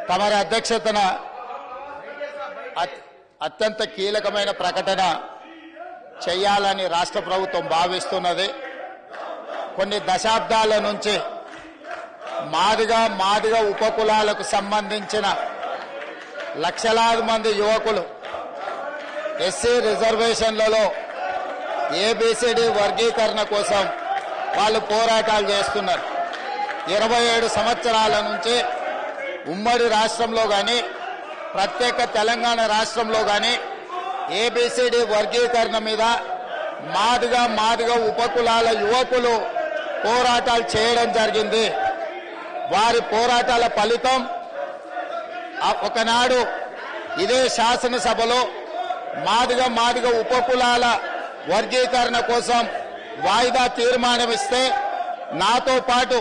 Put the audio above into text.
తమరి అధ్యక్షతన అత్యంత కీలకమైన ప్రకటన చేయాలని రాష్ట్ర ప్రభుత్వం భావిస్తున్నది. కొన్ని దశాబ్దాల నుంచి మాదిగ ఉపకులాలకు సంబంధించిన లక్షలాది మంది యువకులు ఎస్సీ రిజర్వేషన్లలో ఏబిసిడి వర్గీకరణ కోసం వాళ్ళు పోరాటాలు చేస్తున్నారు. 27 సంవత్సరాల నుంచి ఉమ్మడి రాష్ట్రంలో కానీ ప్రత్యేక తెలంగాణ రాష్ట్రంలో కానీ ఏబిసిడి వర్గీకరణ మీద మాదిగ ఉపకులాల యువకులు పోరాటాలు చేయడం జరిగింది. వారి పోరాటాల ఫలితం ఒకనాడు ఇదే శాసనసభలో మాదిగ ఉపకులాల వర్గీకరణ కోసం వాయిదా తీర్మానం ఇస్తే నాతో పాటు